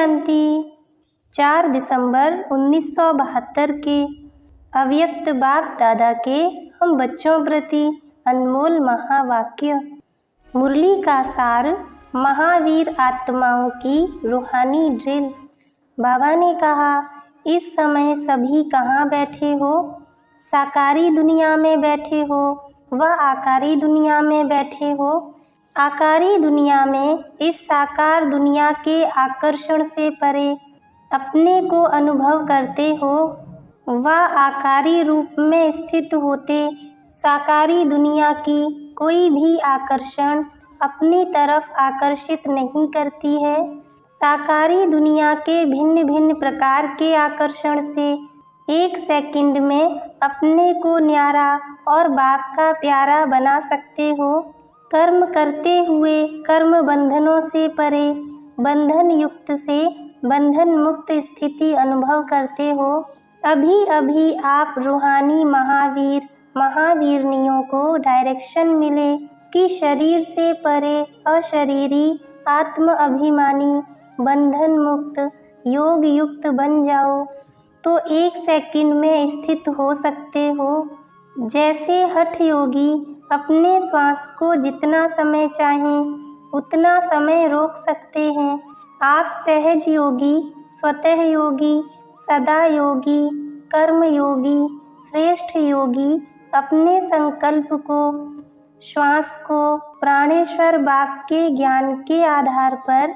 शांति। 4 दिसंबर 1972 के अव्यक्त बाप दादा के हम बच्चों प्रति अनमोल महावाक्य। मुरली का सार, महावीर आत्माओं की रूहानी ड्रिल। बाबा ने कहा, इस समय सभी कहाँ बैठे हो? साकारी दुनिया में बैठे हो व आकारी दुनिया में बैठे हो। आकारी दुनिया में इस साकार दुनिया के आकर्षण से परे अपने को अनुभव करते हो व आकारी रूप में स्थित होते साकारी दुनिया की कोई भी आकर्षण अपनी तरफ आकर्षित नहीं करती है। साकारी दुनिया के भिन्न भिन्न प्रकार के आकर्षण से 1 सेकंड में अपने को न्यारा और बाप का प्यारा बना सकते हो। कर्म करते हुए कर्म बंधनों से परे बंधन युक्त से बंधन मुक्त स्थिति अनुभव करते हो। अभी अभी आप रूहानी महावीर महावीरनियों को डायरेक्शन मिले कि शरीर से परे अशरीरी आत्म अभिमानी बंधन मुक्त योग युक्त बन जाओ तो 1 सेकंड में स्थित हो सकते हो। जैसे हठ योगी अपने श्वास को जितना समय चाहें उतना समय रोक सकते हैं, आप सहज योगी, स्वतः योगी, सदा योगी, कर्म योगी, श्रेष्ठ योगी अपने संकल्प को, श्वास को प्राणेश्वर बाप के ज्ञान के आधार पर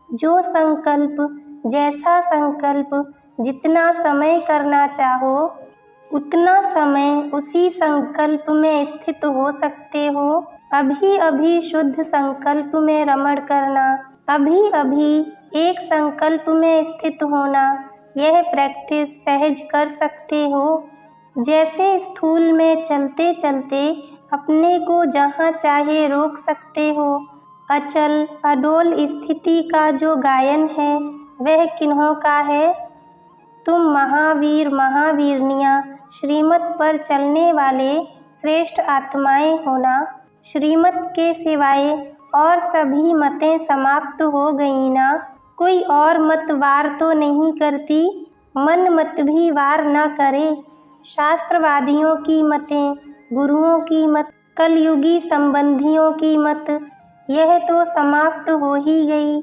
जो संकल्प, जैसा संकल्प, जितना समय करना चाहो उतना समय उसी संकल्प में स्थित हो सकते हो। अभी अभी शुद्ध संकल्प में रमण करना, अभी अभी एक संकल्प में स्थित होना, यह प्रैक्टिस सहज कर सकते हो। जैसे स्थूल में चलते चलते अपने को जहाँ चाहे रोक सकते हो। अचल अडोल स्थिति का जो गायन है वह किन्हों का है? तुम महावीर महावीरनियाँ श्रीमत पर चलने वाले श्रेष्ठ आत्माएं होना। श्रीमत के सिवाय और सभी मतें समाप्त हो गई ना। कोई और मत वार तो नहीं करती, मन मत भी वार न करे। शास्त्रवादियों की मतें, गुरुओं की मत, कलयुगी संबंधियों की मत, यह तो समाप्त हो ही गई।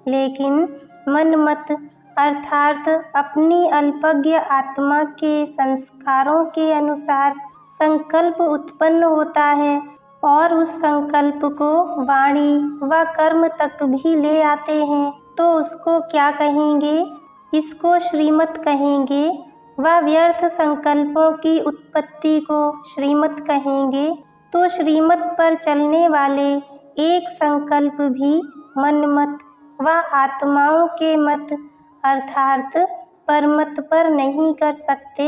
लेकिन मन मत अर्थात अपनी अल्पज्ञ आत्मा के संस्कारों के अनुसार संकल्प उत्पन्न होता है और उस संकल्प को वाणी व कर्म तक भी ले आते हैं, तो उसको क्या कहेंगे? इसको श्रीमत कहेंगे। व व्यर्थ संकल्पों की उत्पत्ति को श्रीमत कहेंगे। तो श्रीमत पर चलने वाले एक संकल्प भी मनमत व आत्माओं के मत अर्थात परमत पर नहीं कर सकते।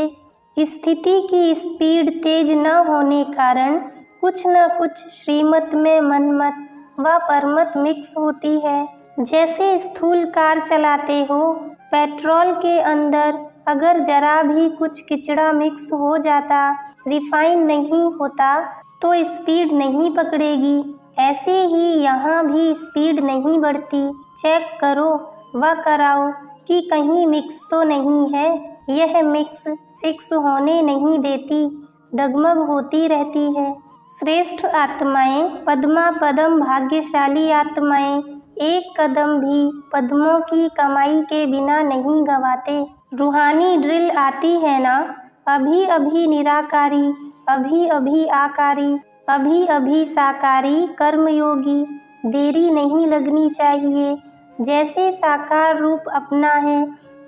स्थिति की स्पीड तेज न होने कारण कुछ न कुछ श्रीमत में मनमत व परमत मिक्स होती है। जैसे स्थूल कार चलाते हो, पेट्रोल के अंदर अगर जरा भी कुछ किचड़ा मिक्स हो जाता, रिफाइन नहीं होता तो स्पीड नहीं पकड़ेगी। ऐसे ही यहाँ भी स्पीड नहीं बढ़ती। चेक करो व कराओ कि कहीं मिक्स तो नहीं है। यह मिक्स फिक्स होने नहीं देती, डगमग होती रहती है। श्रेष्ठ आत्माएं, पद्मा पदम भाग्यशाली आत्माएं एक कदम भी पद्मों की कमाई के बिना नहीं गवाते। रूहानी ड्रिल आती है ना, अभी अभी निराकारी, अभी अभी आकारी, अभी अभी साकारी कर्मयोगी। देरी नहीं लगनी चाहिए। जैसे साकार रूप अपना है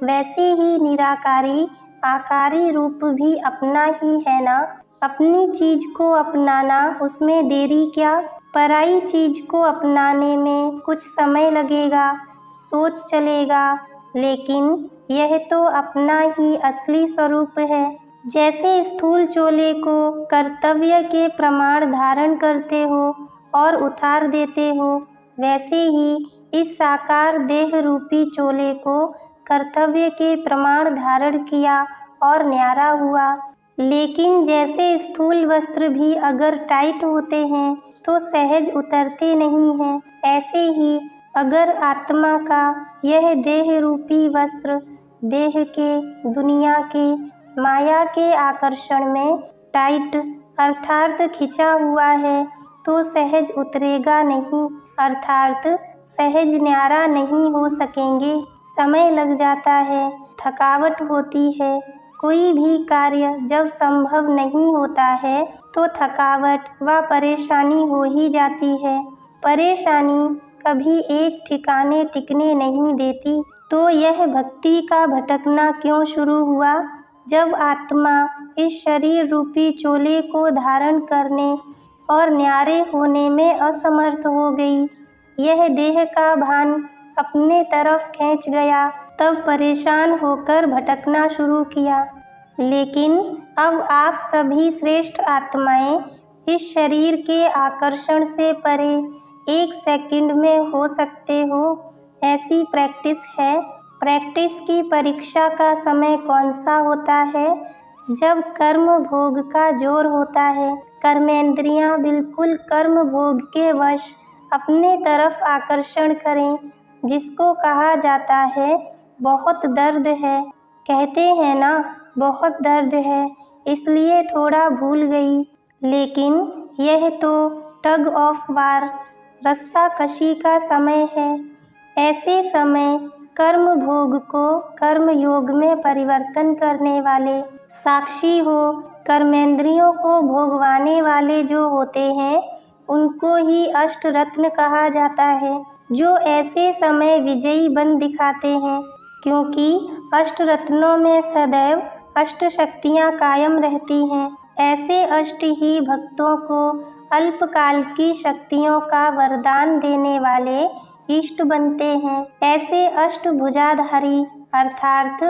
वैसे ही निराकारी आकारी रूप भी अपना ही है ना। अपनी चीज को अपनाना, उसमें देरी क्या? पराई चीज को अपनाने में कुछ समय लगेगा, सोच चलेगा, लेकिन यह तो अपना ही असली स्वरूप है। जैसे स्थूल चोले को कर्तव्य के प्रमाण धारण करते हो और उतार देते हो, वैसे ही इस साकार देह रूपी चोले को कर्तव्य के प्रमाण धारण किया और न्यारा हुआ। लेकिन जैसे स्थूल वस्त्र भी अगर टाइट होते हैं तो सहज उतरते नहीं हैं, ऐसे ही अगर आत्मा का यह देह रूपी वस्त्र देह के, दुनिया के, माया के आकर्षण में टाइट अर्थात खिंचा हुआ है तो सहज उतरेगा नहीं, अर्थात सहज न्यारा नहीं हो सकेंगे। समय लग जाता है, थकावट होती है। कोई भी कार्य जब संभव नहीं होता है तो थकावट व परेशानी हो ही जाती है। परेशानी कभी एक ठिकाने टिकने नहीं देती। तो यह भक्ति का भटकना क्यों शुरू हुआ? जब आत्मा इस शरीर रूपी चोले को धारण करने और न्यारे होने में असमर्थ हो गई, यह देह का भान अपने तरफ खींच गया, तब परेशान होकर भटकना शुरू किया। लेकिन अब आप सभी श्रेष्ठ आत्माएं इस शरीर के आकर्षण से परे 1 सेकंड में हो सकते हो, ऐसी प्रैक्टिस है। प्रैक्टिस की परीक्षा का समय कौन सा होता है? जब कर्म भोग का जोर होता है। कर्मेंद्रियां बिल्कुल कर्म भोग के वश अपने तरफ आकर्षण करें, जिसको कहा जाता है बहुत दर्द है। कहते हैं ना, बहुत दर्द है, इसलिए थोड़ा भूल गई। लेकिन यह तो टग ऑफ वार, रस्साकशी का समय है। ऐसे समय कर्म भोग को कर्म योग में परिवर्तन करने वाले, साक्षी हो कर्मेंद्रियों को भोगवाने वाले जो होते हैं, उनको ही अष्ट रत्न कहा जाता है, जो ऐसे समय विजयी बन दिखाते हैं। क्योंकि अष्ट रत्नों में सदैव अष्ट शक्तियाँ कायम रहती हैं। ऐसे अष्ट ही भक्तों को अल्पकाल की शक्तियों का वरदान देने वाले इष्ट बनते हैं। ऐसे अष्ट भुजाधारी अर्थात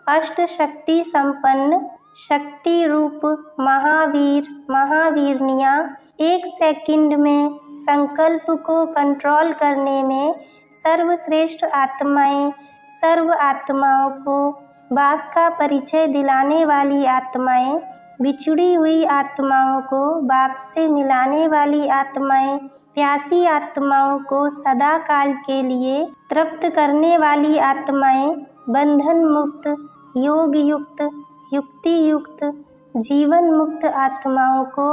अष्ट शक्ति संपन्न शक्ति रूप महावीर महावीरनियाँ 1 सेकंड में संकल्प को कंट्रोल करने में सर्वश्रेष्ठ आत्माएं, सर्व आत्माओं को बाप का परिचय दिलाने वाली आत्माएं, बिछड़ी हुई आत्माओं को बाप से मिलाने वाली आत्माएं, प्यासी आत्माओं को सदा काल के लिए तृप्त करने वाली आत्माएं, बंधन मुक्त, योग युक्त, युक्ति युक्त, जीवन मुक्त आत्माओं को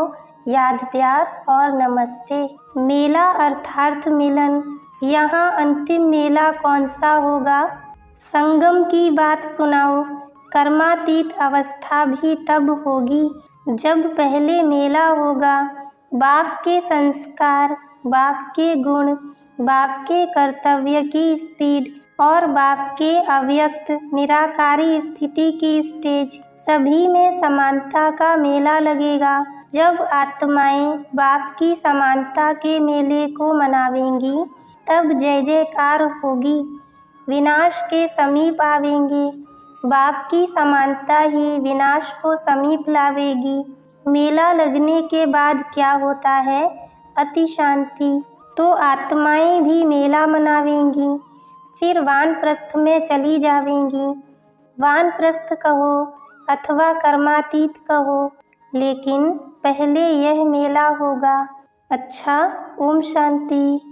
याद प्यार और नमस्ते। मेला अर्थार्थ मिलन। यहाँ अंतिम मेला कौन सा होगा? संगम की बात सुनाओ। कर्मातीत अवस्था भी तब होगी जब पहले मेला होगा। बाप के संस्कार, बाप के गुण, बाप के कर्तव्य की स्पीड और बाप के अव्यक्त निराकारी स्थिति की स्टेज, सभी में समानता का मेला लगेगा। जब आत्माएं बाप की समानता के मेले को मनावेंगी, तब जय जयकार होगी, विनाश के समीप आवेंगे। बाप की समानता ही विनाश को समीप लावेगी। मेला लगने के बाद क्या होता है? अति शांति। तो आत्माएं भी मेला मनावेंगी, फिर वानप्रस्थ में चली जावेंगी। वानप्रस्थ कहो अथवा कर्मातीत कहो, लेकिन पहले यह मेला होगा। अच्छा, ओम शांति।